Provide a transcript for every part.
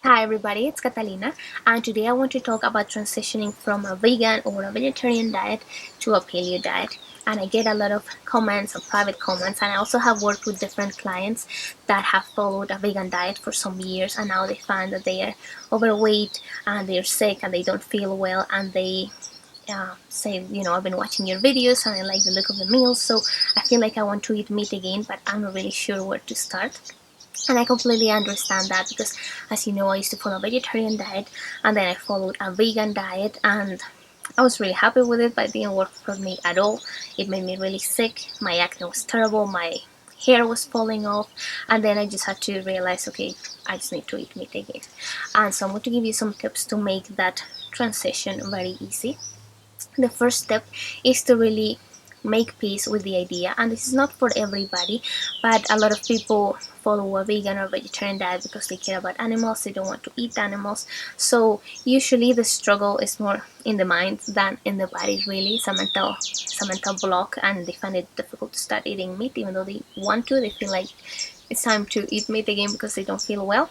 Hi everybody, it's Catalina, and today I want to talk about transitioning from a vegan or a vegetarian diet to a paleo diet. And I get a lot of comments, or private comments, and I also have worked with different clients that have followed a vegan diet for some years, and now they find that they are overweight and they're sick and they don't feel well, and they say, I've been watching your videos and I like the look of the meals, so I feel like I want to eat meat again, but I'm not really sure where to start. And I completely understand that because, as you know, I used to follow a vegetarian diet and then I followed a vegan diet, and I was really happy with it, but it didn't work for me at all. It made me really sick. My acne was terrible. My hair was falling off, and then I just had to realize, okay, I just need to eat meat again. And so I'm going to give you some tips to make that transition very easy. The first step is to really make peace with the idea, and this is not for everybody, but a lot of people follow a vegan or vegetarian diet because they care about animals, they don't want to eat animals. So usually the struggle is more in the mind than in the body. Really, it's a mental block, and they find it difficult to start eating meat even though they want to. They feel like it's time to eat meat again because they don't feel well.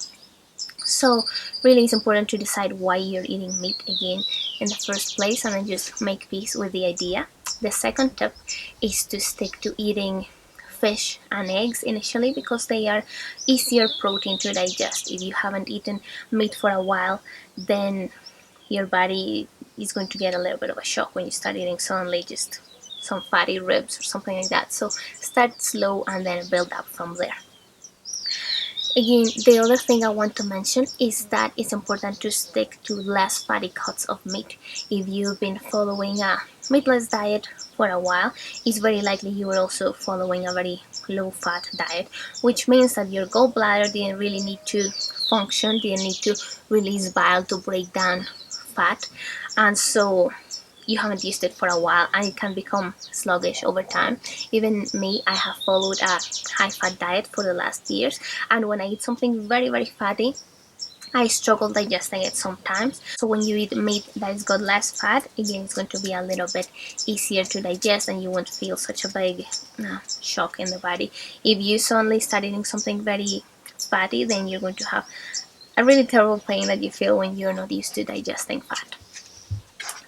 So really it's important to decide why you're eating meat again in the first place, and then just make peace with the idea. The second tip is to stick to eating fish and eggs initially because they are easier protein to digest. If you haven't eaten meat for a while, then your body is going to get a little bit of a shock when you start eating suddenly just some fatty ribs or something like that. So start slow and then build up from there. Again, the other thing I want to mention is that it's important to stick to less fatty cuts of meat. If you've been following a meatless diet for a while, it's very likely you are also following a very low fat diet, which means that your gallbladder didn't really need to function, didn't need to release bile to break down fat, and so you haven't used it for a while and it can become sluggish over time. Even me, I have followed a high fat diet for the last years, and when I eat something very very fatty, I struggle digesting it sometimes. So when you eat meat that has got less fat, again it's going to be a little bit easier to digest and you won't feel such a big shock in the body. If you suddenly start eating something very fatty, then you're going to have a really terrible pain that you feel when you're not used to digesting fat.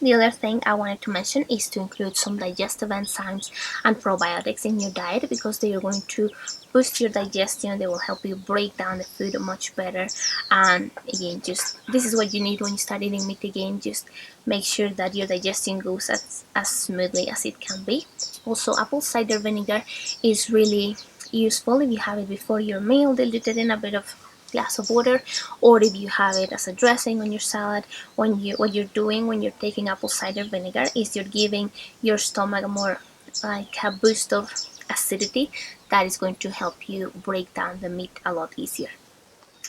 The other thing I wanted to mention is to include some digestive enzymes and probiotics in your diet because they are going to boost your digestion. They will help you break down the food much better. And again, just this is what you need when you start eating meat again. Just make sure that your digestion goes as smoothly as it can be. Also, apple cider vinegar is really useful if you have it before your meal, diluted in a bit of glass of water, or if you have it as a dressing on your salad. What you're doing when you're taking apple cider vinegar is you're giving your stomach a more like a boost of acidity that is going to help you break down the meat a lot easier.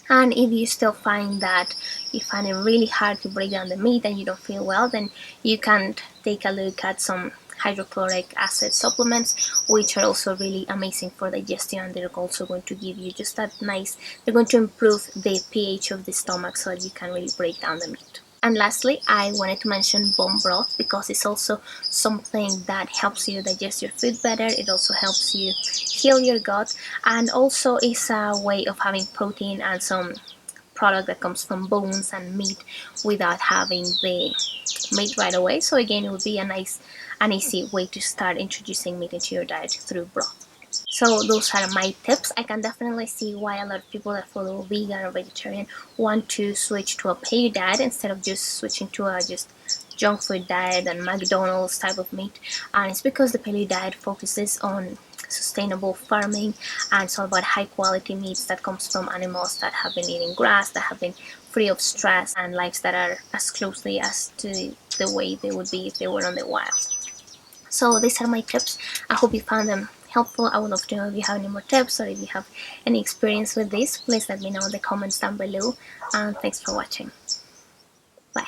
And if you still find that you find it really hard to break down the meat and you don't feel well, then you can take a look at some hydrochloric acid supplements, which are also really amazing for digestion, and they're also going to give you just that nice, they're going to improve the pH of the stomach so that you can really break down the meat. And lastly, I wanted to mention bone broth because it's also something that helps you digest your food better. It also helps you heal your gut, and also is a way of having protein and some product that comes from bones and meat without having the meat right away. So again, it would be an easy way to start introducing meat into your diet through broth. So those are my tips. I can definitely see why a lot of people that follow vegan or vegetarian want to switch to a paleo diet instead of just switching to a just junk food diet and McDonald's type of meat. And it's because the paleo diet focuses on sustainable farming, and it's all about high quality meats that comes from animals that have been eating grass, that have been free of stress, and lives that are as closely as to the way they would be if they were on the wild. So these are my tips. I hope you found them helpful. I would love to know if you have any more tips or if you have any experience with this. Please let me know in the comments down below. And thanks for watching. Bye.